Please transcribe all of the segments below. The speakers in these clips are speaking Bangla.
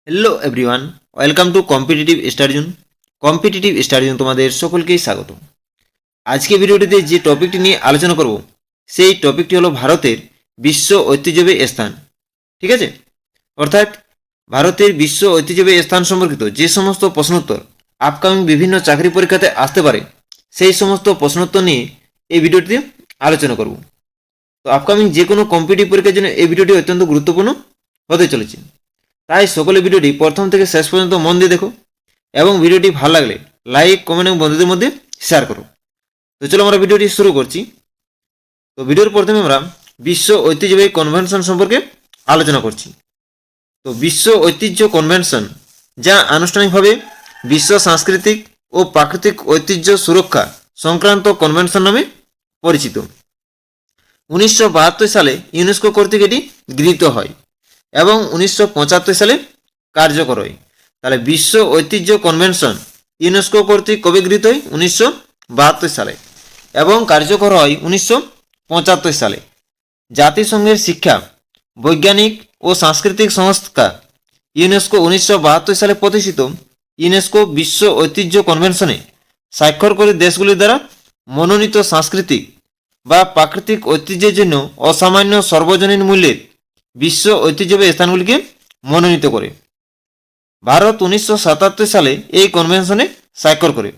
Hello everyone, welcome to competitive study zone. Competitive study zone তোমাদের সকলকেই স্বাগত। আজকে ভিডিওটিতে যে টপিকটি নিয়ে আলোচনা করব সেই টপিকটি হলো ভারতের বিশ্ব ঐতিহ্যবাহী স্থান। ঠিক আছে, অর্থাৎ ভারতের বিশ্ব ঐতিহ্যবাহী স্থান সম্পর্কিত যে সমস্ত প্রশ্নোত্তর আপকামিং বিভিন্ন চাকরি পরীক্ষাতে আসতে পারে সেই সমস্ত প্রশ্নোত্তর নিয়ে এই ভিডিওটিতে আলোচনা করব। তো আপকামিং যে কোনো কম্পিটিটিভ পরীক্ষার জন্য এই ভিডিওটি অত্যন্ত গুরুত্বপূর্ণ হতে চলেছে। তাই সকলে ভিডিওটি প্রথম থেকে শেষ পর্যন্ত মন দিয়ে দেখো এবং ভিডিওটি ভালো লাগলে লাইক, কমেন্ট এবং বন্ধুদের মধ্যে শেয়ার করো। তো চলো আমরা ভিডিওটি শুরু করছি। তো ভিডিওর প্রথমে আমরা বিশ্ব ঐতিহ্যবাহী কনভেনশন সম্পর্কে আলোচনা করছি। তো বিশ্ব ঐতিহ্য কনভেনশন, যা আনুষ্ঠানিকভাবে বিশ্ব সাংস্কৃতিক ও প্রাকৃতিক ঐতিহ্য সুরক্ষা সংক্রান্ত কনভেনশন নামে পরিচিত। 1972 সালে ইউনেস্কো কর্তৃক এটি গৃহীত হয় এবং 1975 সালে কার্যকর হয়। তাহলে বিশ্ব ঐতিহ্য কনভেনশন ইউনেস্কো কর্তৃক কবে গৃহীত হয়? 1972 সালে এবং কার্যকর হয় 1975 সালে। জাতিসংঘের শিক্ষা, বৈজ্ঞানিক ও সাংস্কৃতিক সংস্থা ইউনেস্কো 1972 সালে প্রতিষ্ঠিত ইউনেস্কো বিশ্ব ঐতিহ্য কনভেনশনে স্বাক্ষর করে দেশগুলির দ্বারা মনোনীত সাংস্কৃতিক বা প্রাকৃতিক ঐতিহ্যের জন্য অসামান্য সর্বজনীন মূল্যের বিশ্ব ঐতিহ্যবাহী স্থানগুলিকে মনোনীত করে। ভারত 1977 সালে এই কনভেনশনে স্বাক্ষর করে।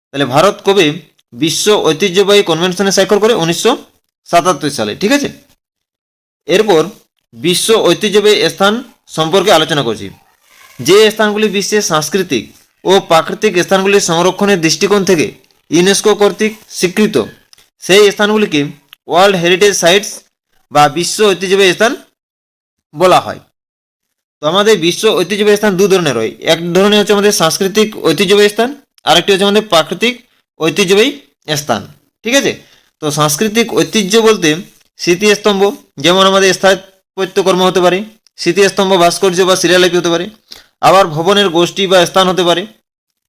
তাহলে ভারত কবে বিশ্ব ঐতিহ্যবাহী কনভেনশনে স্বাক্ষর করে? 1977 সালে। ঠিক আছে, এরপর বিশ্ব ঐতিহ্যবাহী স্থান সম্পর্কে আলোচনা করছি। যে স্থানগুলি বিশ্বের সাংস্কৃতিক ও প্রাকৃতিক স্থানগুলির সংরক্ষণের দৃষ্টিকোণ থেকে ইউনেস্কো কর্তৃক স্বীকৃত সেই স্থানগুলিকে ওয়ার্ল্ড হেরিটেজ সাইটস বা বিশ্ব ঐতিহ্যবাহী স্থান বলা হয়। তো আমাদের বিশ্ব ঐতিহ্যবাহী স্থান দু ধরনের হয়। এক ধরনের হচ্ছে আমাদের সাংস্কৃতিক ঐতিহ্যবাহী স্থান, আরেকটি হচ্ছে আমাদের প্রাকৃতিক ঐতিহ্যবাহী স্থান। ঠিক আছে, তো সাংস্কৃতিক ঐতিহ্য বলতে স্মৃতিস্তম্ভ, যেমন আমাদের স্থাপত্যকর্ম হতে পারে, স্মৃতিস্তম্ভ, ভাস্কর্য বা শিলালিপি হতে পারে, আবার ভবনের গোষ্ঠী বা স্থান হতে পারে।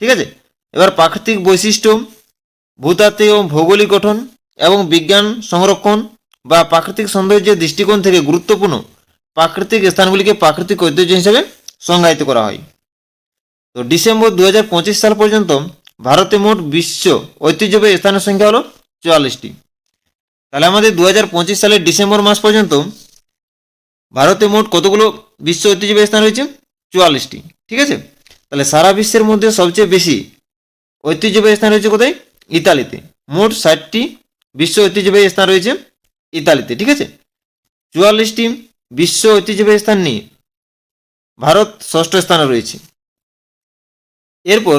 ঠিক আছে, এবার প্রাকৃতিক বৈশিষ্ট্য, ভূতাত্ত্বিক ও ভৌগোলিক গঠন এবং বিজ্ঞান সংরক্ষণ বা প্রাকৃতিক সৌন্দর্যের দৃষ্টিকোণ থেকে গুরুত্বপূর্ণ প্রাকৃতিক স্থানগুলিকে প্রাকৃতিক ঐতিহ্য হিসেবে সংজ্ঞায়িত করা হয়। তো ডিসেম্বর 2025 সাল পর্যন্ত ভারতে মোট বিশ্ব ঐতিহ্যবাহী স্থানের সংখ্যা হলো 44টি। তাহলে আমাদের 2025 সালের ডিসেম্বর মাস পর্যন্ত ভারতে মোট কতগুলো বিশ্ব ঐতিহ্যবাহী স্থান রয়েছে? 44টি। ঠিক আছে, তাহলে সারা বিশ্বের মধ্যে সবচেয়ে বেশি ঐতিহ্যবাহী স্থান রয়েছে কোথায়? ইতালিতে। মোট 60টি বিশ্ব ঐতিহ্যবাহী স্থান রয়েছে ইতালিতে। ঠিক আছে, 44টি বিশ্ব ঐতিহ্যবাহী স্থান নিয়ে ভারত ষষ্ঠ স্থানে রয়েছে। এরপর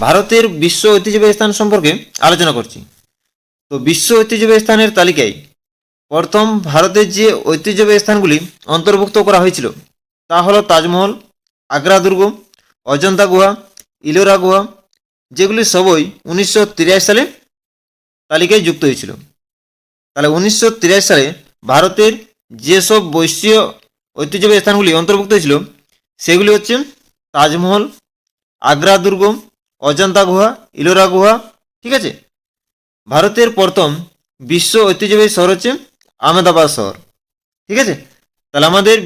ভারতের বিশ্ব ঐতিহ্যবাহী স্থান সম্পর্কে আলোচনা করছি। তো বিশ্ব ঐতিহ্যবাহী স্থানের তালিকায় প্রথম ভারতের যে ঐতিহ্যবাহী স্থানগুলি অন্তর্ভুক্ত করা হয়েছিল তা হলো তাজমহল, আগ্রা দুর্গ, অজন্তা গুহা, ইলোরা গুহা, যেগুলি সবই 1983 সালে তালিকায় যুক্ত হয়েছিল। তাহলে 1983 সালে ভারতের যেসব বৈশ্বিক ঐতিহ্যবাহী স্থানগুলি অন্তর্ভুক্ত হয়েছিল সেগুলি হচ্ছে তাজমহল, আগ্রা দুর্গ, অজন্তা গুহা, ইলোরা গুহা। ঠিক আছে, ভারতের প্রথম বিশ্ব ঐতিহ্যবাহী শহর হচ্ছে আহমেদাবাদ শহর। ঠিক আছে, তাহলে আমাদের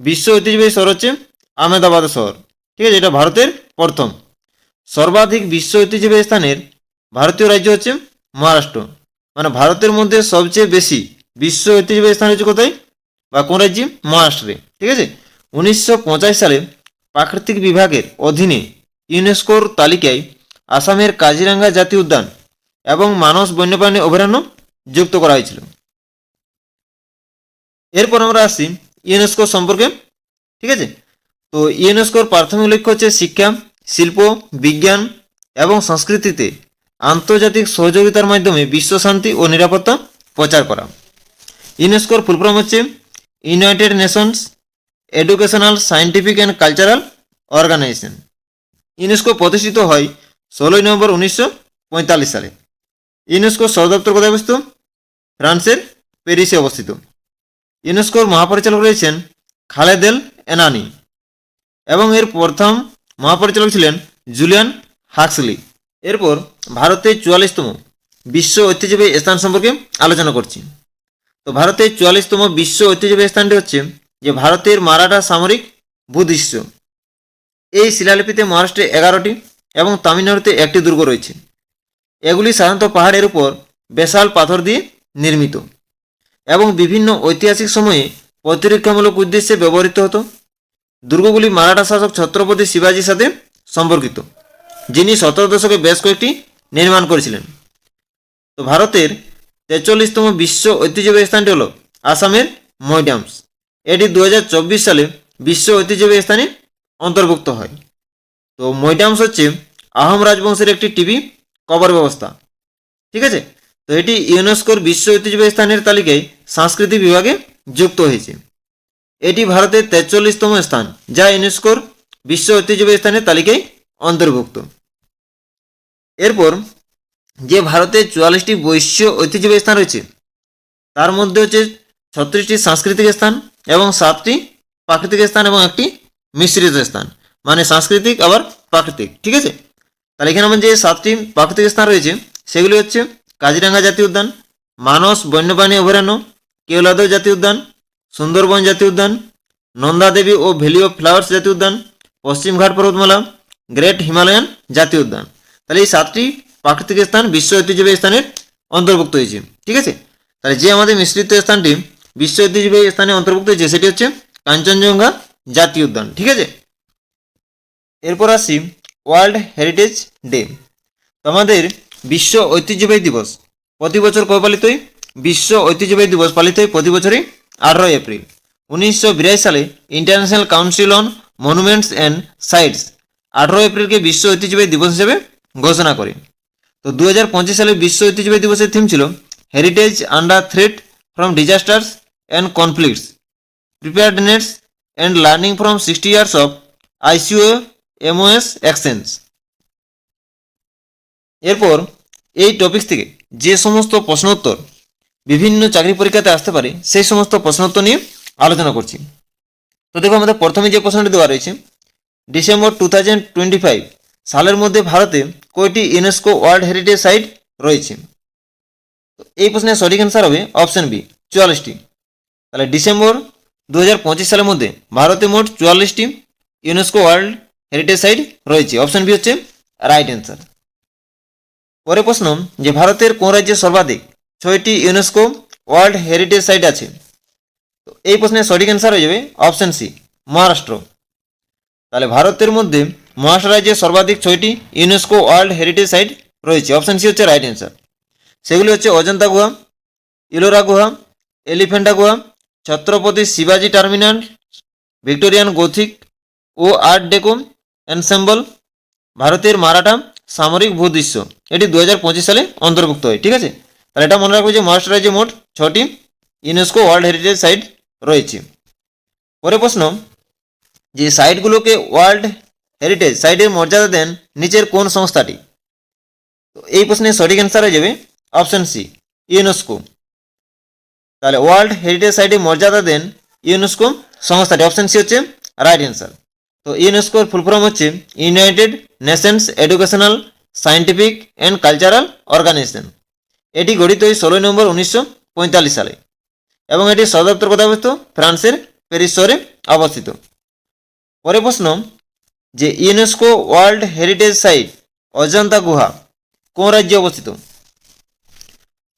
বিশ্ব ঐতিহ্যবাহী শহর হচ্ছে আহমেদাবাদ শহর। ঠিক আছে, এটা ভারতের প্রথম। সর্বাধিক বিশ্ব ঐতিহ্যবাহী স্থানের ভারতীয় রাজ্য হচ্ছে মহারাষ্ট্র। মানে ভারতের মধ্যে সবচেয়ে বেশি বিশ্ব ঐতিহ্যবাহী স্থান হচ্ছে কোথায় বা কোন রাজ্যে? মহারাষ্ট্রে। ঠিক আছে, 1985 সালে প্রাকৃতিক বিভাগের অধীনে ইউনেস্কোর তালিকায় আসামের কাজিরাঙ্গা জাতীয় উদ্যান এবং মানস বন্যপ্রাণী অভয়ারণ্য যুক্ত করা হয়েছিল। এরপর আমরা আসছি ইউনেস্কো সম্পর্কে। ঠিক আছে, তো ইউনেস্কোর প্রাথমিক লক্ষ্য হচ্ছে শিক্ষা, শিল্প, বিজ্ঞান এবং সংস্কৃতিতে আন্তর্জাতিক সহযোগিতার মাধ্যমে বিশ্ব শান্তি ও নিরাপত্তা প্রচার করা। ইউনেস্কোর ফুলফর্ম হচ্ছে United Nations Educational, Scientific and Cultural Organization. UNESCO প্রতিষ্ঠিত হয় 16 নভেম্বর 1945 সালে। ইউনেস্কোর সদর দপ্তর কোথায় অবস্থিত? ফ্রান্সের প্যারিসে অবস্থিত। ইউনেস্কোর মহাপরিচালক রয়েছেন খালেদ এল এনানি এবং এর প্রথম মহাপরিচালক ছিলেন জুলিয়ান হাক্সলি। এরপর ভারতের 44তম বিশ্ব ঐতিহ্যবাহী স্থান সম্পর্কে আলোচনা করছি। তো ভারতের 44তম বিশ্ব ঐতিহ্যবাহী স্থানটি হচ্ছে যে ভারতের মারাঠা সামরিক ভূদৃশ্য। এই শিলালিপিতে মহারাষ্ট্রে 11টি এবং তামিলনাড়ুতে একটি দুর্গ রয়েছে। এগুলি সাধারণত পাহাড়ের উপর বেসাল পাথর দিয়ে নির্মিত এবং বিভিন্ন ঐতিহাসিক সময়ে প্রতিরক্ষামূলক উদ্দেশ্যে ব্যবহৃত হতো। দুর্গগুলি মারাঠা শাসক ছত্রপতি শিবাজির সাথে সম্পর্কিত, যিনি 17 দশকে বেশ কয়েকটি নির্মাণ করেছিলেন। তো ভারতের 43তম বিশ্ব ঐতিহ্যবাহী স্থানটি হল আসামের মৈডামস। এটি 2024 সালে বিশ্ব ঐতিহ্যবাহী স্থানে অন্তর্ভুক্ত হয়। তো মৈডামস হচ্ছে আহোম রাজবংশের একটি টিভি কভার ব্যবস্থা। ঠিক আছে, তো এটি ইউনেস্কোর বিশ্ব ঐতিহ্যবাহী স্থানের তালিকায় সাংস্কৃতিক বিভাগে যুক্ত হয়েছে। এটি ভারতের 43তম স্থান, যা ইউনেস্কোর বিশ্ব ঐতিহ্যবাহী স্থানের তালিকায় অন্তর্ভুক্ত। এরপর যে ভারতের 44টি বৈশ্ব ঐতিহ্যবাহী স্থান রয়েছে, তার মধ্যে হচ্ছে 36টি সাংস্কৃতিক স্থান এবং 7টি প্রাকৃতিক স্থান এবং একটি মিশ্রিত স্থান, মানে সাংস্কৃতিক আবার প্রাকৃতিক। ঠিক আছে, তাহলে এখানে আমার যে 7টি প্রাকৃতিক স্থান রয়েছে সেগুলি হচ্ছে কাজিরাঙ্গা জাতীয় উদ্যান, মানস বন্যপ্রাণী অভয়ারণ্য, কেওলাদহ জাতীয় উদ্যান, সুন্দরবন জাতীয় উদ্যান, নন্দা দেবী ও ভ্যালি অফ ফ্লাওয়ার্স জাতীয় উদ্যান, পশ্চিমঘাট পর্বতমালা, গ্রেট হিমালয়ান জাতীয় উদ্যান। তাহলে এই 7টি প্রাকৃতিক স্থান বিশ্ব ঐতিহ্যবাহী স্থানের অন্তর্ভুক্ত হয়েছে। ঠিক আছে, তাহলে যে আমাদের মিশ্রিত স্থানটি বিশ্ব ঐতিহ্যবাহী স্থানে অন্তর্ভুক্ত হয়েছে সেটি হচ্ছে কাঞ্চনজঙ্ঘা জাতীয় উদ্যান। ঠিক আছে, এরপর আসি ওয়ার্ল্ড হেরিটেজ ডে। আমাদের বিশ্ব ঐতিহ্যবাহী দিবস প্রতি বছর কবে পালিত হয়? বিশ্ব ঐতিহ্যবাহী দিবস পালিত হয় প্রতি বছরই 18 এপ্রিল। 1982 সালে international council on monuments and sites 18 এপ্রিলকে বিশ্ব ঐতিহ্যবাহী দিবস হিসেবে ঘোষণা করে। তো 2025 সালে বিশ্ব ঐতিহ্যবাহী দিবসের থিম ছিল heritage under threat from disasters and conflicts, preparedness and learning from 60 years of আইসিও MoS exchange. এরপর এই টপিক থেকে যে সমস্ত প্রশ্ন উত্তর বিভিন্ন চাকরি পরীক্ষাতে আসতে পারে সেই সমস্ত প্রশ্ন উত্তর নিয়ে আলোচনা করছি। তো দেখো, আমাদের প্রথমে যে প্রশ্নটি দেওয়া রয়েছে, ডিসেম্বর 2025 সালের মধ্যে ভারতে কয়টি ইউনেস্কো ওয়ার্ল্ড হেরিটেজ সাইট রয়েছে? তো এই প্রশ্নের সঠিক অ্যান্সার হবে অপশন বি, 44টি। তাহলে ডিসেম্বর 2025 সালের মধ্যে ভারতে মোট 44টি ইউনেস্কো ওয়ার্ল্ড হেরিটেজ সাইট রয়েছে। অপশন বি হচ্ছে রাইট অ্যান্সার। পরে প্রশ্ন, যে ভারতের কোন রাজ্যে সর্বাধিক 6টি ইউনেস্কো ওয়ার্ল্ড হেরিটেজ সাইট আছে? তো এই প্রশ্নের সঠিক অ্যান্সার হয়ে যাবে অপশন সি, মহারাষ্ট্র। তাহলে ভারতের মধ্যে মহারাষ্ট্র রাজ্যে সর্বাধিক 6টি ইউনেস্কো ওয়ার্ল্ড হেরিটেজ সাইট রয়েছে। অপশন সি হচ্ছে রাইট অ্যান্সার। সেগুলি হচ্ছে অজন্তা গুহা, ইলোরা গুহা, এলিফেন্টা গুহা, ছত্রপতি শিবাজি টার্মিনাল, ভিক্টোরিয়ান গথিক ও আর্ট ডেকো এনসেম্বল, ভারতের মারাঠা সামরিক ভূদৃশ্য। এটি 2025 সালে অন্তর্ভুক্ত হয়। ঠিক আছে, তাহলে এটা মনে রাখবো যে মহারাষ্ট্র রাজ্যে মোট 6টি ইউনেস্কো ওয়ার্ল্ড হেরিটেজ সাইট রয়েছে। পরে প্রশ্ন, যে সাইটগুলোকে ওয়ার্ল্ড হেরিটেজ সাইটের মর্যাদা দেন নিচের কোন সংস্থাটি? তো এই প্রশ্নের সঠিক অ্যান্সার হয়ে যাবে অপশন সি, ইউনেস্কো। তাহলে ওয়ার্ল্ড হেরিটেজ সাইটের মর্যাদা দেন ইউনেস্কো সংস্থাটি। অপশন সি হচ্ছে রাইট অ্যান্সার। তো ইউনেস্কোর ফুল ফর্ম হচ্ছে United Nations Educational Scientific and Cultural Organization. এটি গঠিত হয় 16 নভেম্বর 1945 সালে এবং এটির সদর দপ্তর কোথায় অবস্থিত? ফ্রান্সের প্যারিস শহরে অবস্থিত। পরে প্রশ্ন, যে UNESCO world heritage site Ajanta গুহা কোন রাজ্যে অবস্থিত?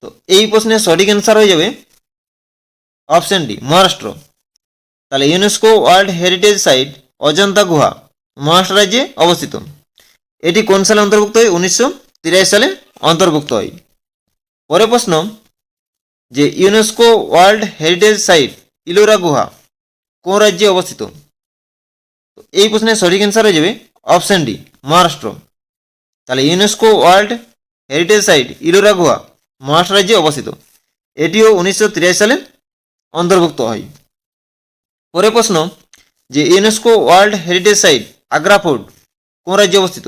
তো এই প্রশ্নের সঠিক অ্যান্সার হয়ে যাবে অপশন ডি, মহারাষ্ট্র। তাহলে UNESCO world heritage site Ajanta গুহা মহারাষ্ট্র রাজ্যে অবস্থিত। এটি কোন সালে অন্তর্ভুক্ত হয়? 1983 সালে অন্তর্ভুক্ত হয়। পরে প্রশ্ন, যে UNESCO world heritage site Ellora গুহা কোন রাজ্যে অবস্থিত? এই প্রশ্নের সঠিক অ্যান্সার হয়ে যাবে অপশন ডি, মহারাষ্ট্র। তাহলে UNESCO world heritage site Ellora গুহা মহারাষ্ট্র রাজ্যে অবস্থিত। এটিও 1983 সালে অন্তর্ভুক্ত হয়। পরে প্রশ্ন, যে UNESCO world heritage site Agra fort কোন রাজ্যে অবস্থিত?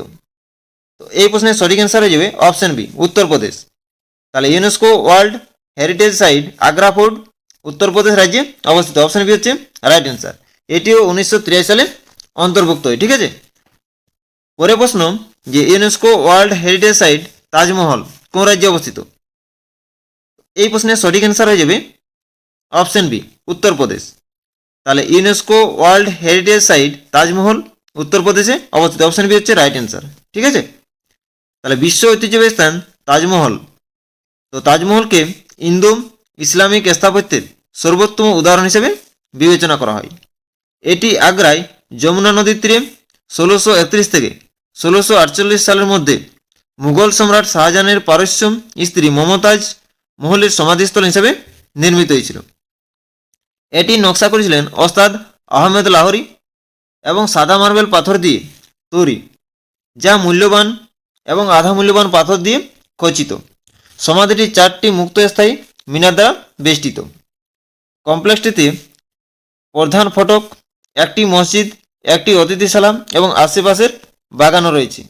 তো এই প্রশ্নের সঠিক অ্যান্সার হয়ে যাবে অপশন বি, উত্তরপ্রদেশ। তাহলে UNESCO world heritage site Agra fort Uttar Pradesh রাজ্যে অবস্থিত। অপশন বি হচ্ছে রাইট অ্যান্সার। এটিও 1983 সালে অন্তর্ভুক্ত হয়। ঠিক আছে, পরে প্রশ্ন, যে UNESCO world heritage site Taj Mahal কোন রাজ্যে অবস্থিত? এই প্রশ্নের সঠিক অ্যান্সার হয়ে যাবে অপশন বি, উত্তরপ্রদেশ। তাহলে UNESCO world heritage site Taj Mahal উত্তরপ্রদেশে অবস্থিত। অপশন বি হচ্ছে রাইট অ্যান্সার। ঠিক আছে, তাহলে বিশ্ব ঐতিহ্যবাহী স্থান তাজমহল। তো তাজমহলকে ইন্দো ইসলামিক স্থাপত্যের সর্বোত্তম উদাহরণ হিসেবে বিবেচনা করা হয়। এটি আগ্রায় যমুনা নদীর তীরে 1631 থেকে 1648 সালের মধ্যে মুঘল সম্রাট শাহজাহানের পারস্য স্ত্রী মমতাজ মহলের সমাধিস্থল হিসেবে নির্মিত হয়েছিল। এটি নকশা করেছিলেন ওস্তাদ আহমেদ লাহোরি এবং সাদা মার্বেল পাথর দিয়ে তৈরি, যা মূল্যবান এবং আধা মূল্যবান পাথর দিয়ে খচিত। সমাধিটি 4টি মুক্তস্থায়ী মিনার দ্বারা বেষ্টিত। কমপ্লেক্সটিতে প্রধান ফটক, একটি মসজিদ, একটি অতিথিশালা এবং আশেপাশের বাগানও রয়েছে।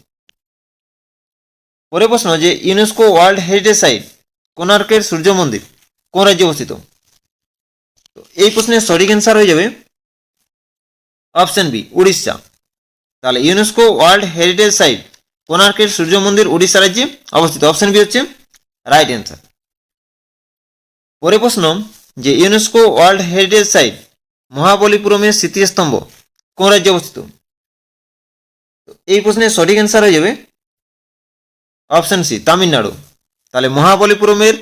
পরে প্রশ্ন যে ইউনেস্কো ওয়ার্ল্ড হেরিটেজ সাইট কোণার্কের সূর্য মন্দির কোন রাজ্যে অবস্থিত? তো এই প্রশ্নের সঠিক অ্যান্সার হয়ে যাবে অপশন বি উড়িষ্যা। তাহলে ইউনেস্কো ওয়ার্ল্ড হেরিটেজ সাইট কোণার্কের সূর্য মন্দির উড়িষ্যা রাজ্যে অবস্থিত। অপশন বি হচ্ছে রাইট অ্যান্সার। পরে প্রশ্ন যে ইউনেস্কো ওয়ার্ল্ড হেরিটেজ সাইট মহাবলীপুরমের স্মৃতিস্তম্ভ কোন রাজ্যে অবস্থিত? এই প্রশ্নের সঠিক অ্যান্সার হয়ে যাবে অপশন সি তামিলনাড়ু। তাহলে মহাবলীপুরমের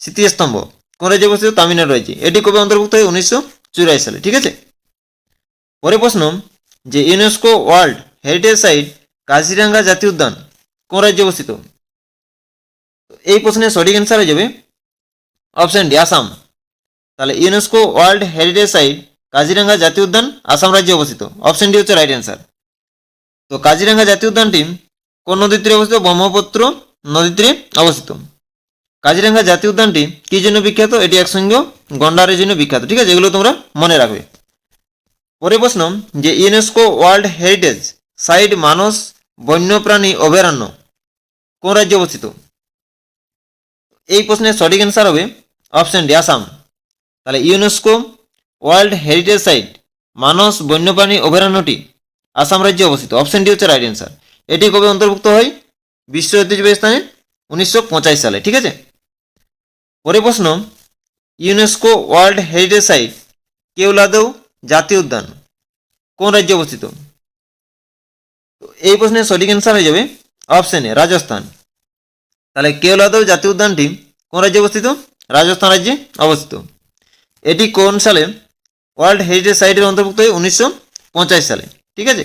স্মৃতিস্তম্ভ কোন রাজ্যে অবস্থিত? তামিলনাড়ু রাজ্যে। এটি কবে অন্তর্ভুক্ত হয়? 1984 সালে। ঠিক আছে, পরে প্রশ্ন যে UNESCO world heritage site Kaziranga জাতীয় উদ্যান কোন রাজ্যে অবস্থিত? এই প্রশ্নের সঠিক অ্যান্সার হয়ে যাবে অপশন ডি আসাম। তাহলে UNESCO world heritage site Kaziranga জাতীয় উদ্যান আসাম রাজ্যে অবস্থিত। অপশন ডি হচ্ছে রাইট অ্যান্সার। তো কাজিরাঙ্গা জাতীয় উদ্যানটি কোন নদীর তীরে অবস্থিত? ব্রহ্মপুত্র নদীর তীরে অবস্থিত। কাজিরাঙ্গা জাতীয় উদ্যানটি কি জন্য বিখ্যাত? এটি একসঙ্গে গন্ডারের জন্য বিখ্যাত। ঠিক আছে, এগুলো তোমরা মনে রাখবে। পরে প্রশ্ন যে ইউনেস্কো ওয়ার্ল্ড হেরিটেজ সাইট মানস বন্যপ্রাণী অভয়ারণ্য কোন রাজ্যে অবস্থিত? এই প্রশ্নের সঠিক অ্যান্সার হবে অপশন ডি আসাম। তাহলে ইউনেস্কো ওয়ার্ল্ড হেরিটেজ সাইট মানস বন্যপ্রাণী অভয়ারণ্যটি আসাম রাজ্যে অবস্থিত। অপশন ডি হচ্ছে রাইট অ্যান্সার। এটি কবে অন্তর্ভুক্ত হয়? বিশ্ব ঐতিহ্যবাহী স্থানে 1985 সালে। ঠিক আছে, পরে প্রশ্ন UNESCO world heritage site Keoladeo জাতীয় উদ্যান কোন রাজ্যে অবস্থিত? এই প্রশ্নের সঠিক অ্যান্সার হয়ে যাবে অপশন এ রাজস্থান। তাহলে কেওলাদেও জাতীয় উদ্যানটি কোন রাজ্যে অবস্থিত? রাজস্থান রাজ্যে অবস্থিত। এটি কোন সালে ওয়ার্ল্ড হেরিটেজ সাইটের অন্তর্ভুক্ত হয়? 1985 সালে। ঠিক আছে,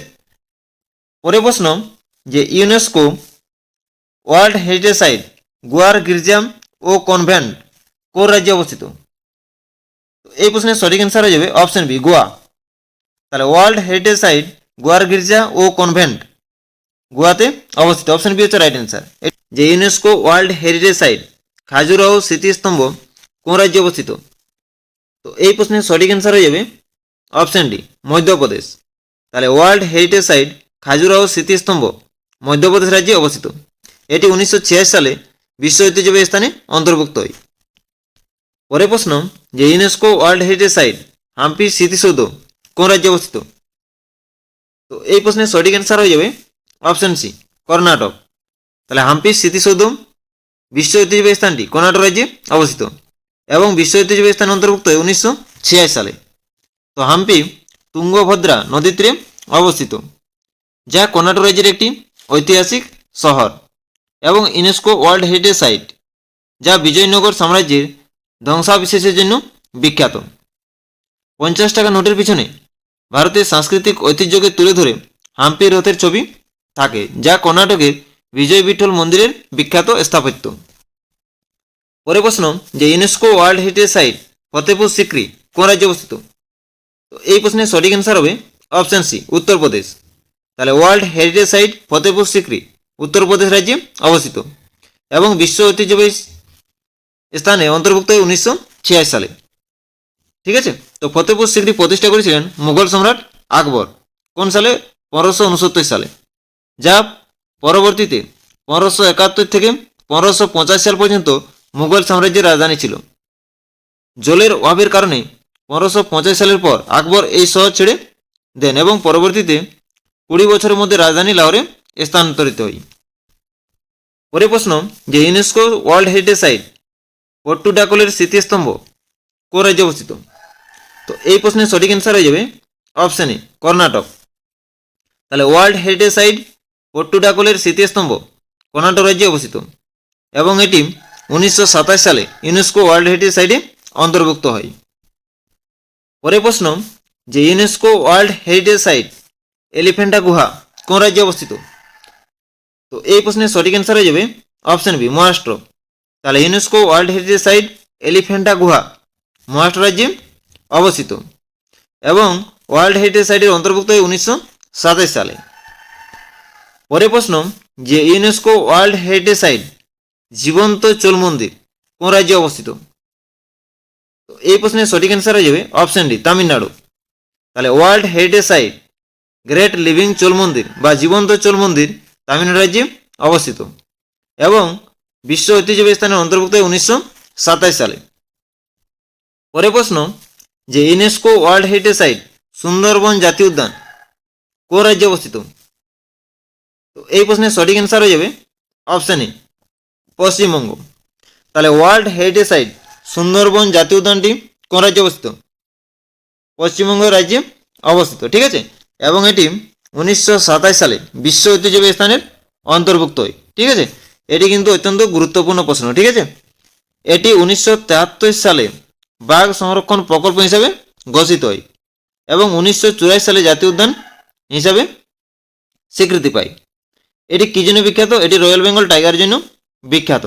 পরে প্রশ্ন যে ইউনেস্কো ওয়ার্ল্ড হেরিটেজ সাইট গোয়ার গির্জাম ও কনভেন্ট কোন রাজ্যে অবস্থিত? এই প্রশ্নের সঠিক অ্যান্সার হয়ে যাবে অপশন বি গোয়া। তাহলে ওয়ার্ল্ড হেরিটেজ সাইট গোয়ার গির্জা ও কনভেন্ট গোয়াতে অবস্থিত। অপশন বি হচ্ছে রাইট অ্যান্সার। যে UNESCO world heritage site Khajuraho স্মৃতিস্তম্ভ কোন রাজ্যে অবস্থিত? তো এই প্রশ্নের সঠিক অ্যান্সার হয়ে যাবে অপশন ডি মধ্যপ্রদেশ। তাহলে ওয়ার্ল্ড হেরিটেজ সাইট খাজুরাহো স্মৃতিস্তম্ভ মধ্যপ্রদেশ রাজ্যে অবস্থিত। এটি 1986 সালে বিশ্ব ঐতিহ্যবাহী স্থানে অন্তর্ভুক্ত হয়। পরে প্রশ্ন যে UNESCO world heritage site Hampi স্মৃতিসৌধ কোন রাজ্যে অবস্থিত? তো এই প্রশ্নের সঠিক অ্যান্সার হয়ে যাবে অপশন সি কর্ণাটক। তাহলে হাম্পি স্মৃতিসৌধ বিশ্ব ঐতিহ্যবাহী স্থানটি কর্ণাটক রাজ্যে অবস্থিত এবং বিশ্ব ঐতিহ্যবাহী স্থানে অন্তর্ভুক্ত হয় 1986 সালে। তো হাম্পি তুঙ্গভদ্রা নদীর তীরে অবস্থিত, যা কর্ণাটক রাজ্যের একটি ঐতিহাসিক শহর এবং ইউনেস্কো ওয়ার্ল্ড হেরিটেজ সাইট, যা বিজয়নগর সাম্রাজ্যের ধ্বংসাবশেষের জন্য বিখ্যাত। 50 টাকা নোটের পিছনে ভারতের সাংস্কৃতিক ঐতিহ্যকে তুলে ধরে হাম্পি রথের ছবি থাকে, যা কর্ণাটকের বিজয় বিঠল মন্দিরের বিখ্যাত স্থাপত্য। পরে প্রশ্ন যে UNESCO world heritage site Fatehpur Sikri কোন রাজ্যে অবস্থিত? তো এই প্রশ্নের সঠিক অ্যান্সার হবে অপশন সি উত্তরপ্রদেশ। তাহলে world heritage site Fatehpur Sikri Uttar Pradesh রাজ্যে অবস্থিত এবং বিশ্ব ঐতিহ্যবাহী স্থানে অন্তর্ভুক্ত হয় 1986 সালে। ঠিক আছে, তো ফতেপুর সিক্রি প্রতিষ্ঠা করেছিলেন মুঘল সম্রাট আকবর কোন সালে? 1569 সালে, যা পরবর্তীতে 1571 থেকে 1585 সাল পর্যন্ত মুঘল সাম্রাজ্যের রাজধানী ছিল। জলের অভাবের কারণে 1585 সালের পর আকবর এই শহর ছেড়ে দেন এবং পরবর্তীতে 20 বছরের মধ্যে রাজধানী লাহোরে স্থানান্তরিত হয়। পরে প্রশ্ন যে ইউনেস্কো ওয়ার্ল্ড হেরিটেজ সাইট পট্টুডাকলের স্মৃতিস্তম্ভ কোন রাজ্যে অবস্থিত? তো এই প্রশ্নের সঠিক অ্যান্সার হয়ে যাবে অপশন এ কর্ণাটক। তাহলে ওয়ার্ল্ড হেরিটেজ সাইট পট্টুডাকলের স্মৃতিস্তম্ভ কর্ণাটক রাজ্যে অবস্থিত এবং এটি 1927 সালে ইউনেস্কো ওয়ার্ল্ড হেরিটেজ সাইটে অন্তর্ভুক্ত হয়। পরের প্রশ্ন যে UNESCO world heritage site Elephanta গুহা কোন রাজ্যে অবস্থিত? তো এই প্রশ্নের সঠিক অ্যান্সার হয়ে যাবে অপশন বি, মহারাষ্ট্র। তাহলে UNESCO world heritage site Elephanta গুহা মহারাষ্ট্র রাজ্যে অবস্থিত এবং ওয়ার্ল্ড হেরিটেজ সাইটের অন্তর্ভুক্ত হয় 1927 সালে। পরের প্রশ্ন যে ইউনেস্কো ওয়ার্ল্ড হেরিটেজ সাইট জীবন্ত চোল মন্দির কোন রাজ্যে অবস্থিত? তো এই প্রশ্নের সঠিক অ্যান্সার হয়ে যাবে অপশন ডি, তামিলনাড়ু। তাহলে world heritage site great living Chola মন্দির বা জীবন্ত চোল মন্দির তামিলনাড়ু রাজ্যে অবস্থিত এবং বিশ্ব ঐতিহ্যবাহী স্থানের অন্তর্ভুক্ত হয় 1927 সালে। পরের প্রশ্ন যে UNESCO world heritage site Sundarban জাতীয় উদ্যান কোন রাজ্যে অবস্থিত? তো এই প্রশ্নের সঠিক অ্যান্সার হয়ে যাবে অপশন এ, পশ্চিমবঙ্গ। তাহলে ওয়ার্ল্ড হেরিটেজ সাইট সুন্দরবন জাতীয় উদ্যানটি কোন রাজ্যে অবস্থিত? পশ্চিমবঙ্গ রাজ্যে অবস্থিত, ঠিক আছে। এবং এটি 1927 সালে বিশ্ব ঐতিহ্যবাহী স্থানের অন্তর্ভুক্ত হয়, ঠিক আছে। এটি কিন্তু অত্যন্ত গুরুত্বপূর্ণ প্রশ্ন, ঠিক আছে। এটি 1973 সালে বাঘ সংরক্ষণ প্রকল্প হিসাবে ঘোষিত হয় এবং 1984 সালে জাতীয় উদ্যান হিসাবে স্বীকৃতি পায়। এটি কী জন্য বিখ্যাত? এটি রয়্যাল বেঙ্গল টাইগার জন্য বিখ্যাত।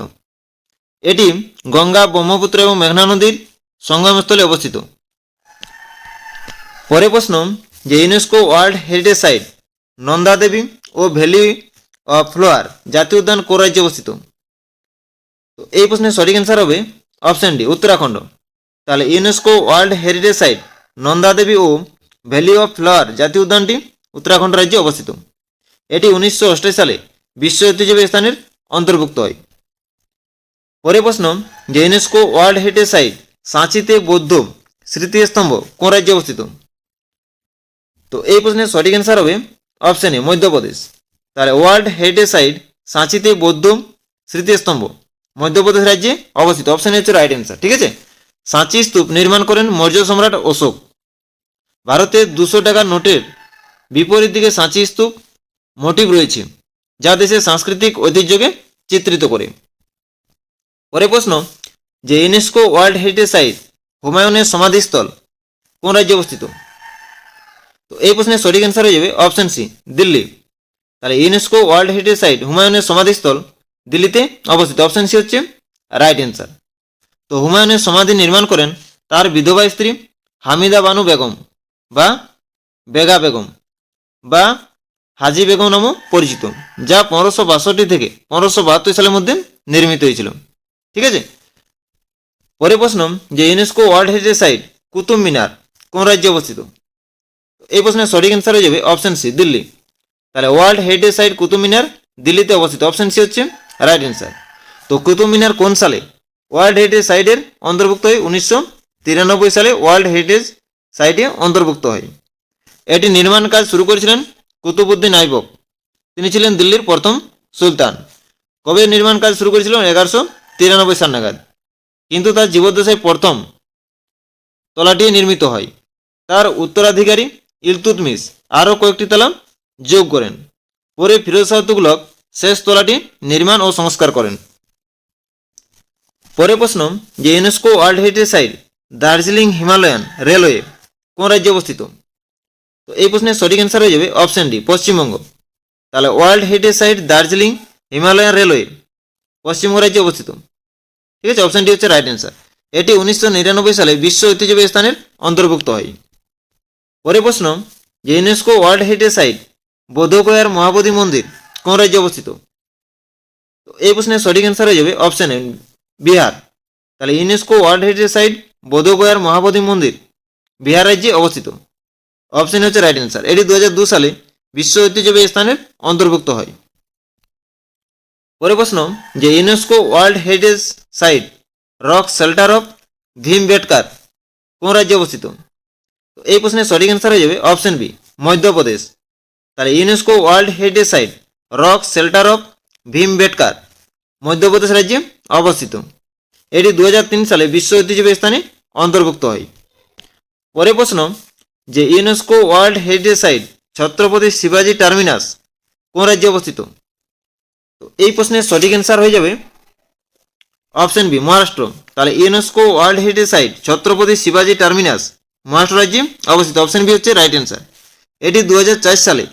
এটি গঙ্গা, ব্রহ্মপুত্র এবং মেঘনা নদীর সঙ্গমস্থলে অবস্থিত। পরের প্রশ্ন যে UNESCO world heritage site Nanda Devi ও ভ্যালি অফ ফ্লাওয়ার জাতীয় উদ্যান কোন রাজ্যে অবস্থিত? তো এই প্রশ্নের সঠিক অ্যান্সার হবে অপশন ডি, উত্তরাখণ্ড। তাহলে UNESCO world heritage site Nanda Devi ও ভ্যালি অফ ফ্লাওয়ার জাতীয় উদ্যানটি উত্তরাখণ্ড রাজ্যে অবস্থিত। এটি 1988 সালে বিশ্ব ঐতিহ্যবাহী স্থানের অন্তর্ভুক্ত হয়। পরের প্রশ্ন যে ইউনেস্কো ওয়ার্ল্ড হেরিটেজ সাইট সাঁচিতে বৌদ্ধ স্মৃতিস্তম্ভ কোন রাজ্যে অবস্থিত? তো এই প্রশ্নের সঠিক অ্যান্সার হবে অপশন এ, মধ্যপ্রদেশ। তাহলে ওয়ার্ল্ড হেরিটেজ সাইট সাঁচিতে বৌদ্ধ স্মৃতিস্তম্ভ মধ্যপ্রদেশ রাজ্যে অবস্থিত। অপশন এ হচ্ছে রাইট অ্যান্সার, ঠিক আছে। সাঁচি স্তূপ নির্মাণ করেন মৌর্য সম্রাট অশোক। ভারতের 200 টাকার নোটের বিপরীত দিকে সাঁচি স্তূপ মোটিভ রয়েছে যা দেশের সাংস্কৃতিক ঐতিহ্যকে চিত্রিত করে। পরের প্রশ্ন যে ইউনেস্কো ওয়ার্ল্ড হেরিটেজ সাইট হুমায়ুনের সমাধিস্থল কোন রাজ্যে অবস্থিত? তো এই প্রশ্নের সঠিক অ্যান্সার হয়ে যাবে অপশন সি, দিল্লি। তাহলে ইউনেস্কো ওয়ার্ল্ড হেরিটেজ সাইট হুমায়ুনের সমাধিস্থল দিল্লিতে অবস্থিত। অপশন সি হচ্ছে রাইট অ্যান্সার। তো হুমায়ুনের সমাধি নির্মাণ করেন তার বিধবা স্ত্রী হামিদা বানু বেগম বা বেগা বেগম বা হাজি বেগম নামও পরিচিত, যা 1562 থেকে 1572 সালের মধ্যে নির্মিত হয়েছিল, ঠিক আছে। পরের প্রশ্ন যে UNESCO world heritage site Qutub Minar কোন রাজ্যে অবস্থিত? এই প্রশ্নের সঠিক অ্যান্সার হয়ে যাবে অপশন সি, দিল্লি। তাহলে world heritage site Qutub Minar দিল্লিতে অবস্থিত। অপশন সি হচ্ছে রাইট অ্যান্সার। তো কুতুব মিনার কোন সালে ওয়ার্ল্ড হেরিটেজ সাইটের অন্তর্ভুক্ত হয়? 1993 সালে ওয়ার্ল্ড হেরিটেজ সাইটে অন্তর্ভুক্ত হয়। এটি নির্মাণ কাজ শুরু করেছিলেন কুতুবউদ্দিন আইবক। তিনি ছিলেন দিল্লির প্রথম সুলতান। কবে নির্মাণ কাজ শুরু করেছিলেন? 1193 সাল নাগাদ। কিন্তু তার জীবদ্দশায় প্রথম তলাটি নির্মিত হয়। তার উত্তরাধিকারী ইলতুৎমিশ আরও কয়েকটি তলা যোগ করেন। পরে ফিরোজ শাহ তুগলক শেষ তলাটি নির্মাণ ও সংস্কার করেন। পরের প্রশ্ন যে UNESCO world heritage site Darjeeling Himalayan railway কোন রাজ্যে অবস্থিত? তো এই প্রশ্নের সঠিক অ্যান্সার হয়ে যাবে অপশন ডি, পশ্চিমবঙ্গ। তাহলে world heritage site Darjeeling Himalayan railway Paschimbanga রাজ্যে অবস্থিত, ঠিক আছে। অপশন ডি হচ্ছে রাইট অ্যান্সার। এটি 1999 সালে বিশ্ব ঐতিহ্যবাহী স্থানের অন্তর্ভুক্ত হয়। পরের প্রশ্ন যে ইউনেস্কো ওয়ার্ল্ড হেরিটেজ সাইট বোধগয়ার মহাবোধি মন্দির কোন রাজ্যে অবস্থিত? তো এই প্রশ্নের সঠিক অ্যান্সার হয়ে যাবে অপশন এ, বিহার। তাহলে ইউনেস্কো ওয়ার্ল্ড হেরিটেজ সাইট বোধগয়ার মহাবোধি মন্দির বিহার রাজ্যে অবস্থিত। অপশন হচ্ছে রাইট অ্যান্সার। এটি 2002 সালে বিশ্ব ঐতিহ্যবাহী স্থানের অন্তর্ভুক্ত হয়। পরের প্রশ্ন যে UNESCO world heritage site rock shelter of Bhimbetka কোন রাজ্যে অবস্থিত? তো এই প্রশ্নের সঠিক অ্যান্সার হয়ে যাবে অপশন বি, মধ্যপ্রদেশ। তাহলে UNESCO world heritage site rock shelter of Bhimbetka Madhya Pradesh রাজ্যে অবস্থিত। এটি 2003 সালে বিশ্ব ঐতিহ্যবাহী স্থানে অন্তর্ভুক্ত হয়। পরের প্রশ্ন যে UNESCO world heritage site Chhatrapati শিবাজি টার্মিনাস কোন রাজ্যে অবস্থিত? তো এই প্রশ্নের সঠিক অ্যান্সার হয়ে যাবে অপশন বি, মহারাষ্ট্র। তাহলে UNESCO world heritage site Chhatrapati শিবাজি টার্মিনাস মহারাষ্ট্র রাজ্যে অবস্থিত। অপশন বি হচ্ছে রাইট অ্যান্সার। এটি 2004 সালে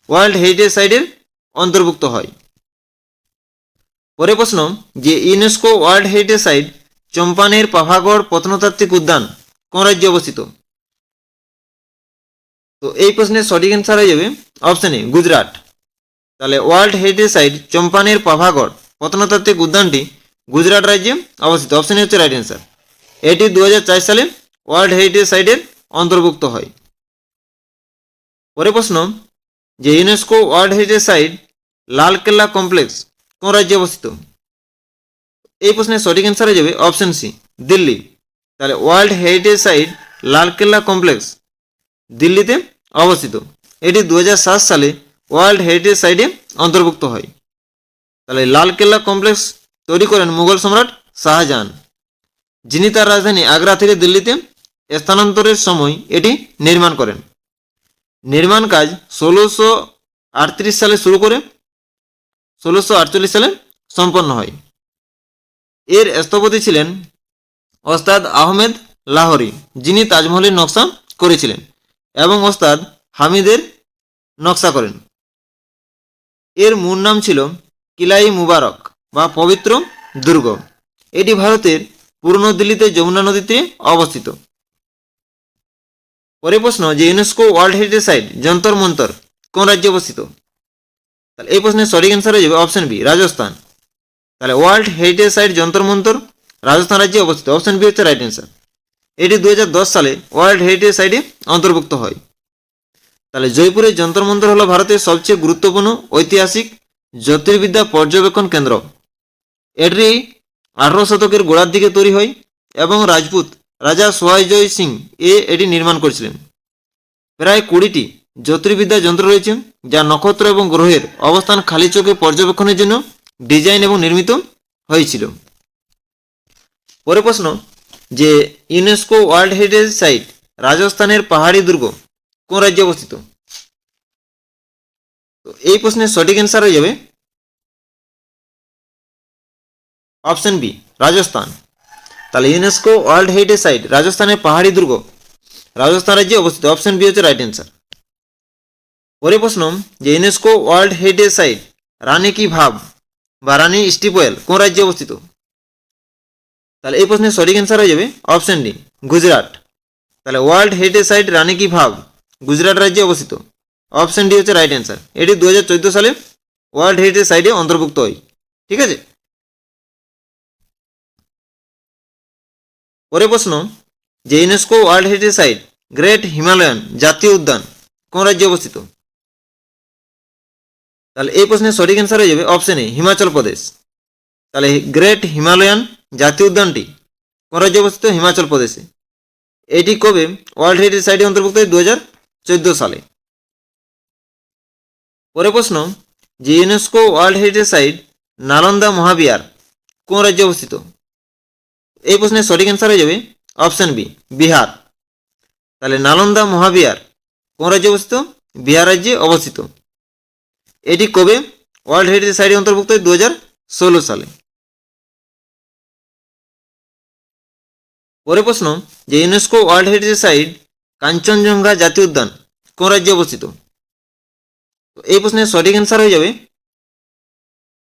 ওয়ার্ল্ড হেরিটেজ সাইটের অন্তর্ভুক্ত হয়। পরে প্রশ্ন, যে ইউনেস্কো ওয়ার্ল্ড হেরিটেজ সাইট চম্পানের পাভাগড় প্রত্নতাত্ত্বিক উদ্যান কোন রাজ্যে অবস্থিত? তো এই প্রশ্নের সঠিক অ্যান্সার হয়ে যাবে অপশন এ, গুজরাট। তাহলে ওয়ার্ল্ড হেরিটেজ সাইট চম্পানের পাভাগড় প্রত্নতাত্ত্বিক উদ্যানটি গুজরাট রাজ্যে অবস্থিত। অপশন এ হচ্ছে রাইট অ্যান্সার। এটি 2004 সালে ওয়ার্ল্ড হেরিটেজ সাইটের অন্তর্ভুক্ত হয়। পরে প্রশ্ন, যে UNESCO world heritage site Lal Qila complex কোন রাজ্যে অবস্থিত? এই প্রশ্নের সঠিক অ্যান্সার হয়ে যাবে অপশন সি, দিল্লি। তাহলে world heritage site Lal Qila complex দিল্লিতে অবস্থিত। এটি 2007 সালে ওয়ার্ল্ড হেরিটেজ সাইটে অন্তর্ভুক্ত হয়। তাহলে লালকেল্লা কমপ্লেক্স তৈরি করেন মুঘল সম্রাট শাহজাহান, যিনি তার রাজধানী আগ্রা থেকে দিল্লিতে স্থানান্তরের সময় এটি নির্মাণ করেন। নির্মাণ কাজ 1638 সালে শুরু করে 1648 সালে সম্পন্ন হয়। এর স্থপতি ছিলেন ওস্তাদ আহমেদ লাহোরি, যিনি তাজমহলের নকশা করেছিলেন এবং ওস্তাদ হামিদের নকশা করেন। এর মূল নাম ছিল কিলাই মুবারক বা পবিত্র দুর্গ। এটি ভারতের পুরনো দিল্লিতে যমুনা নদীতে অবস্থিত। পরে প্রশ্ন, যে UNESCO world heritage site Jantar Mantar কোন রাজ্যে অবস্থিত? তাহলে এই প্রশ্নের সঠিক অ্যান্সার হয়ে যাবে অপশন বি, রাজস্থান। তাহলে world heritage site Jantar Mantar Rajasthan রাজ্যে অবস্থিত। অপশন বি হচ্ছে রাইট অ্যান্সার। এটি 2010 সালে ওয়ার্ল্ড হেরিটেজ সাইটে অন্তর্ভুক্ত হয়। তাহলে জয়পুরের যন্তর মন্তর হল ভারতের সবচেয়ে গুরুত্বপূর্ণ ঐতিহাসিক জ্যোতির্বিদ্যা পর্যবেক্ষণ কেন্দ্র। এটি 18 শতকের গোড়ার দিকে তৈরি হয় এবং রাজপুত রাজা সোহাইজয় সিং এটি নির্মাণ করেছিলেন। প্রায় 20টি জ্যোতির্বিদ্যা যন্ত্র রয়েছে, যা নক্ষত্র এবং গ্রহের অবস্থান খালি চোখে পর্যবেক্ষণের জন্য ডিজাইন এবং নির্মিত হয়েছিল। পরে প্রশ্ন, যে ইউনেস্কো ওয়ার্ল্ড হেরিটেজ সাইট রাজস্থানের পাহাড়ি দুর্গ কোন রাজ্যে অবস্থিত? তো এই প্রশ্নের সঠিক অ্যান্সার হয়ে যাবে অপশন বি, রাজস্থান। তাহলে ইউনেস্কো ওয়ার্ল্ড হেরিটেজ সাইট রাজস্থানের পাহাড়ি দুর্গ রাজস্থান রাজ্যে অবস্থিত। অপশন বি হচ্ছে রাইট অ্যান্সার। পরে প্রশ্ন, যে ইউনেস্কো ওয়ার্ল্ড হেরিটেজ সাইট রানী কি ভাব বা রানী স্টিপওয়েল কোন রাজ্যে অবস্থিত? তাহলে এই প্রশ্নের সঠিক অ্যান্সার হয়ে যাবে অপশন ডি, গুজরাট। তাহলে ওয়ার্ল্ড হেরিটেজ সাইট রানী কি ভাব গুজরাট রাজ্যে অবস্থিত। অপশন ডি হচ্ছে রাইট অ্যান্সার। এটি 2014 সালে ওয়ার্ল্ড হেরিটেজ সাইটে অন্তর্ভুক্ত হয়। ঠিক আছে। পরে প্রশ্ন, যে UNESCO world heritage site great Himalayan জাতীয় উদ্যান কোন রাজ্যে অবস্থিত? তাহলে এই প্রশ্নের সঠিক অ্যান্সার হয়ে যাবে অপশন এ, হিমাচল প্রদেশ। তাহলে গ্রেট হিমালয়ান জাতীয় উদ্যানটি কোন রাজ্যে অবস্থিত? হিমাচল প্রদেশে। এটি কবে ওয়ার্ল্ড হেরিটেজ সাইটে অন্তর্ভুক্ত হয়? 2014 সালে। পরে প্রশ্ন, যে UNESCO world heritage site Nalanda Mahavihara কোন রাজ্যে অবস্থিত? এই প্রশ্নের সঠিক অ্যান্সার হয়ে যাবে অপশন বি, বিহার। তাহলে নালন্দা মহাবিহার কোন রাজ্যে অবস্থিত? বিহার রাজ্যে অবস্থিত। এটি কবে ওয়ার্ল্ড হেরিটেজ সাইটে অন্তর্ভুক্ত হয়? 2016 সালে। পরে প্রশ্ন, যে UNESCO world heritage site Kanchenjunga জাতীয় উদ্যান কোন রাজ্যে অবস্থিত? এই প্রশ্নের সঠিক অ্যান্সার হয়ে যাবে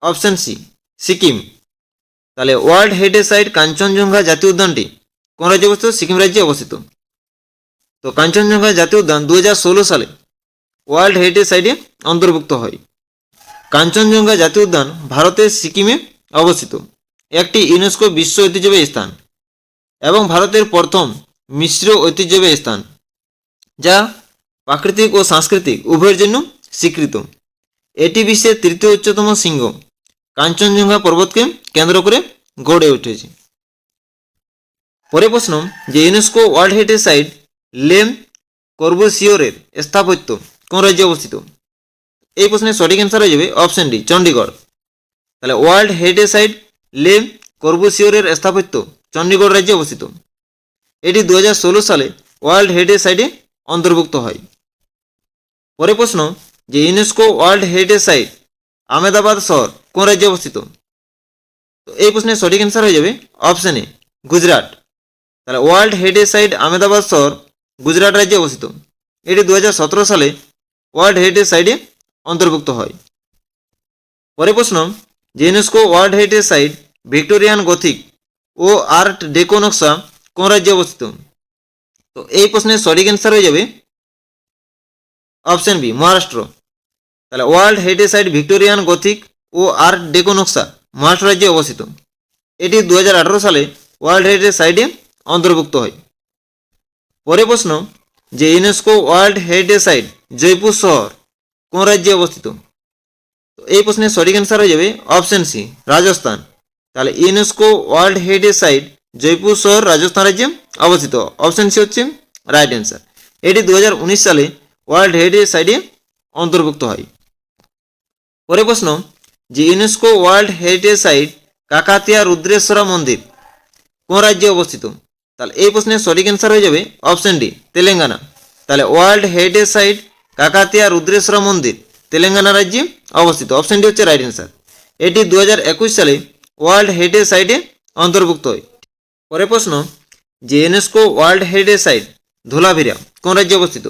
অপশন সি, সিকিম। তাহলে ওয়ার্ল্ড হেরিটেজ সাইট কাঞ্চনজঙ্ঘা জাতীয় উদ্যানটি কোন রাজ্যে অবস্থিত? সিকিম রাজ্যে অবস্থিত। তো কাঞ্চনজঙ্ঘা জাতীয় উদ্যান 2016 সালে ওয়ার্ল্ড হেরিটেজ সাইটে অন্তর্ভুক্ত হয়। কাঞ্চনজঙ্ঘা জাতীয় উদ্যান ভারতের সিকিমে অবস্থিত একটি ইউনেস্কো বিশ্ব ঐতিহ্যবাহী স্থান এবং ভারতের প্রথম মিশ্র ঐতিহ্যবাহী স্থান, যা প্রাকৃতিক ও সাংস্কৃতিক উভয়ের জন্য স্বীকৃত। এটি বিশ্বের তৃতীয় উচ্চতম শৃঙ্গ কাঞ্চনজঙ্ঘা পর্বতকে কেন্দ্র করে গড়ে উঠেছে। পরে প্রশ্ন, যে ইউনেস্কো ওয়ার্ল্ড হেরিটেজ সাইট লেম কর্বুসিওরের স্থাপত্য কোন রাজ্যে অবস্থিত? এই প্রশ্নের সঠিক অ্যান্সার হয়ে যাবে অপশন ডি, চণ্ডীগড়। তাহলে ওয়ার্ল্ড হেরিটেজ সাইট লেম কর্বুসিওরের স্থাপত্য চণ্ডীগড় রাজ্যে অবস্থিত। এটি 2016 সালে ওয়ার্ল্ড হেরিটেজ সাইটে অন্তর্ভুক্ত হয়। পরে প্রশ্ন যে UNESCO world heritage site Ahmedabad শহর কোন রাজ্যে অবস্থিত? তো এই প্রশ্নের সঠিক অ্যান্সার হয়ে যাবে অপশন এ গুজরাট। তাহলে ওয়ার্ল্ড হেরিটেজ সাইট আহমেদাবাদ শহর গুজরাট রাজ্যে অবস্থিত। এটি 2017 সালে ওয়ার্ল্ড হেরিটেজ সাইটে অন্তর্ভুক্ত হয়। পরে প্রশ্ন যে UNESCO world heritage site Victorian Gothic ও আর্ট ডেকো নকশা কোন রাজ্যে অবস্থিত? তো এই প্রশ্নের সঠিক অ্যান্সার হয়ে যাবে অপশন বি মহারাষ্ট্র। তাহলে world heritage site Victorian Gothic ও আর্ট ডেকো নকশা মহারাষ্ট্র রাজ্যে অবস্থিত। এটি 2018 সালে ওয়ার্ল্ড হেরিটেজ সাইটে অন্তর্ভুক্ত হয়। পরে প্রশ্ন যে UNESCO world heritage site Jaipur শহর কোন রাজ্যে অবস্থিত? তো এই প্রশ্নের সঠিক অ্যান্সার হয়ে যাবে অপশন সি রাজস্থান। তাহলে UNESCO world heritage site Jaipur শহর রাজস্থান রাজ্যে অবস্থিত। অপশন সি হচ্ছে রাইট অ্যান্সার। এটি 2019 সালে ওয়ার্ল্ড হেরিটেজ সাইটে অন্তর্ভুক্ত হয়। পরে প্রশ্ন যে UNESCO world heritage site Kakatiya রুদ্রেশ্বরা মন্দির কোন রাজ্যে অবস্থিত? তাহলে এই প্রশ্নের সঠিক অ্যান্সার হয়ে যাবে অপশন ডি তেলেঙ্গানা। তাহলে ওয়ার্ল্ড হেরিটেজ সাইট কাকাতিয়া রুদ্রেশ্বরা মন্দির তেলেঙ্গানা রাজ্যে অবস্থিত। অপশন ডি হচ্ছে রাইট অ্যান্সার। এটি 2021 সালে ওয়ার্ল্ড হেরিটেজ সাইটে অন্তর্ভুক্ত হয়। পরে প্রশ্ন যে UNESCO world heritage site Dholavira কোন রাজ্যে অবস্থিত?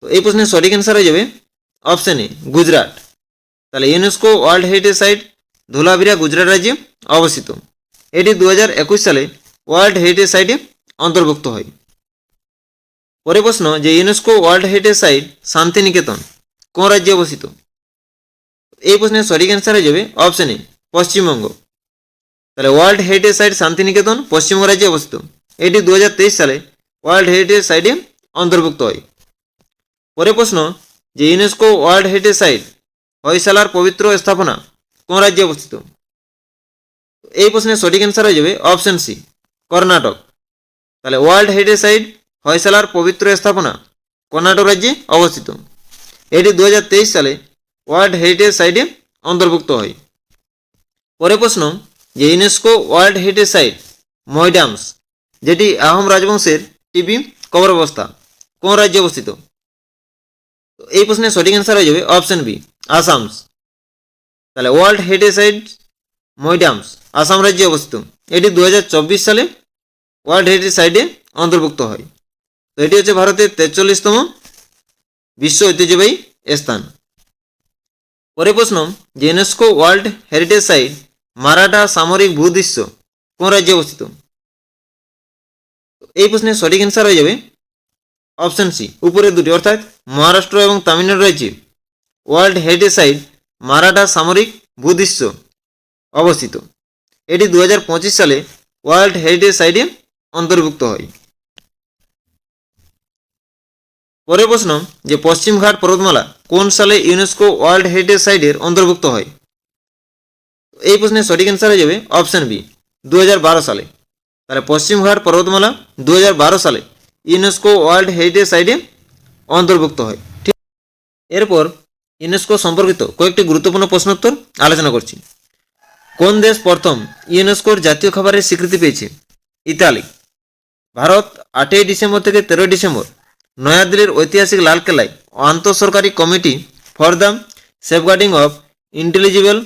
তো এই প্রশ্নের সঠিক অ্যান্সার হয়ে যাবে অপশন এ গুজরাট। তাহলে UNESCO world heritage site Dholavira Gujarat রাজ্যে অবস্থিত। এটি 2021 সালে ওয়ার্ল্ড হেরিটেজ সাইটে অন্তর্ভুক্ত হয়। পরে প্রশ্ন যে UNESCO world heritage site Shantiniketan কোন রাজ্যে অবস্থিত? এই প্রশ্নের সঠিক অ্যান্সার হয়ে যাবে অপশন এ পশ্চিমবঙ্গ। তাহলে world heritage site Santiniketan Paschimbanga রাজ্যে অবস্থিত। এটি 2023 সালে ওয়ার্ল্ড হেরিটেজ সাইটে অন্তর্ভুক্ত হয়। পরে প্রশ্ন যে ইউনেস্কো ওয়ার্ল্ড হেরিটেজ সাইট হয়সালার পবিত্র স্থাপনা কোন রাজ্যে অবস্থিত? এই প্রশ্নের সঠিক অ্যান্সার হয়ে যাবে অপশন সি কর্ণাটক। তাহলে ওয়ার্ল্ড হেরিটেজ সাইট হয়সালার পবিত্র স্থাপনা কর্ণাটক রাজ্যে অবস্থিত। এটি 2023 সালে ওয়ার্ল্ড হেরিটেজ সাইটে অন্তর্ভুক্ত হয়। পরে প্রশ্ন যে ইউনেস্কো ওয়ার্ল্ড হেরিটেজ সাইট ময়ডামস যেটি আহোম রাজবংশের টিপি কবরবস্তা কোন রাজ্যে অবস্থিত? এই প্রশ্নের সঠিক অ্যান্সার হয়ে যাবে অপশন বি আসামস। তাহলে world heritage site Moidams Assam রাজ্যে অবস্থিত। এটি 2024 সালে ওয়ার্ল্ড হেরিটেজ সাইটে অন্তর্ভুক্ত হয়। তো এটি হচ্ছে ভারতের 43তম বিশ্ব ঐতিহ্যবাহী স্থান। পরে প্রশ্ন যে UNESCO world heritage site Maratha সামরিক ভূদৃশ্য কোন রাজ্যে অবস্থিত? এই প্রশ্নের সঠিক অ্যান্সার হয়ে যাবে অপশন সি উপরের দুটি, অর্থাৎ মহারাষ্ট্র এবং তামিলনাড়ু রাজ্যে ওয়ার্ল্ড হেরিটেজ সাইট মারাঠা সামরিক ভূদৃশ্য অবস্থিত। এটি 2025 সালে ওয়ার্ল্ড হেরিটেজ সাইটে অন্তর্ভুক্ত হয়। পরের প্রশ্ন যে পশ্চিমঘাট পর্বতমালা কোন সালে ইউনেস্কো ওয়ার্ল্ড হেরিটেজ সাইটের অন্তর্ভুক্ত হয়? এই প্রশ্নের সঠিক অ্যান্সার হয়ে যাবে অপশন বি 2012 সালে। তাহলে পশ্চিমঘাট পর্বতমালা 2012 সালে ইউনেস্কো ওয়ার্ল্ড হেরিটেজ সাইটে অন্তর্ভুক্ত হয়। ঠিক, এরপর ইউনেস্কো সম্পর্কিত কয়েকটি গুরুত্বপূর্ণ প্রশ্নোত্তর আলোচনা করছি। কোন দেশ প্রথম ইউনেস্কোর জাতীয় খাবারের স্বীকৃতি পেয়েছে? ইতালি। ভারত 8 ডিসেম্বর থেকে 13 ডিসেম্বর নয়াদিল্লির ঐতিহাসিক লালকেল্লায় আন্তঃসরকারি committee for the safeguarding of intangible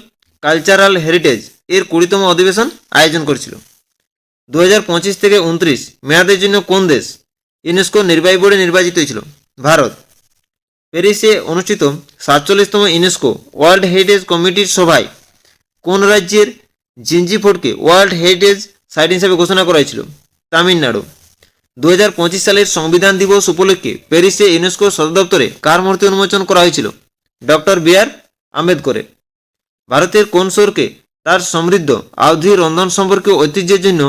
cultural heritage এর 20তম অধিবেশন আয়োজন করেছিল। 2025 থেকে 29 মেয়াদের জন্য কোন দেশ ইউনেস্কো নির্বাহী বোর্ডে নির্বাচিত হয়েছিল? ভারত। প্যারিসে অনুষ্ঠিত 47তম ইউনেস্কো ওয়ার্ল্ড হেরিটেজ কমিটির সভায় কোন রাজ্যের জিঞ্জিফোর্ডকে ওয়ার্ল্ড হেরিটেজ সাইট হিসেবে ঘোষণা করা হয়েছিল? তামিলনাড়ু। 2025 সালের সংবিধান দিবস উপলক্ষে প্যারিসে ইউনেস্কো সদর দপ্তরে কার মূর্তি উন্মোচন করা হয়েছিল? Doctor B.R.. আম্বেদকরের। ভারতের কোন শহরকে তার সমৃদ্ধ আওধি রন্ধন সম্পর্কীয় ঐতিহ্যের জন্য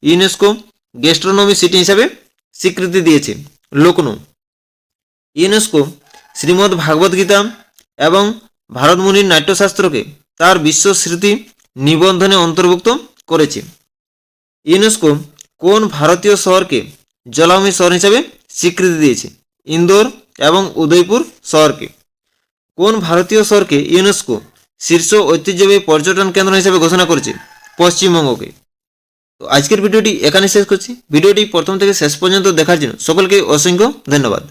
ইউনেস্কো গ্যাস্ট্রোনমি সিটি হিসাবে স্বীকৃতি দিয়েছে? লখনৌ। ইউনেস্কো শ্রীমদ্ ভাগবত গীতা এবং ভারতমুনির নাট্যশাস্ত্রকে তার বিশ্ব স্মৃতি নিবন্ধনে অন্তর্ভুক্ত করেছে। ইউনেস্কো কোন ভারতীয় শহরকে জলাভূমি শহর হিসাবে স্বীকৃতি দিয়েছে? ইন্দোর এবং উদয়পুর শহরকে। কোন ভারতীয় শহরকে ইউনেস্কো শীর্ষ ঐতিহ্যবাহী পর্যটন কেন্দ্র হিসেবে ঘোষণা করেছে? পশ্চিমবঙ্গকে। তো আজকের ভিডিওটি এখানে শেষ করছি। ভিডিওটি প্রথম থেকে শেষ পর্যন্ত দেখার জন্য সকলকে অসংখ্য ধন্যবাদ।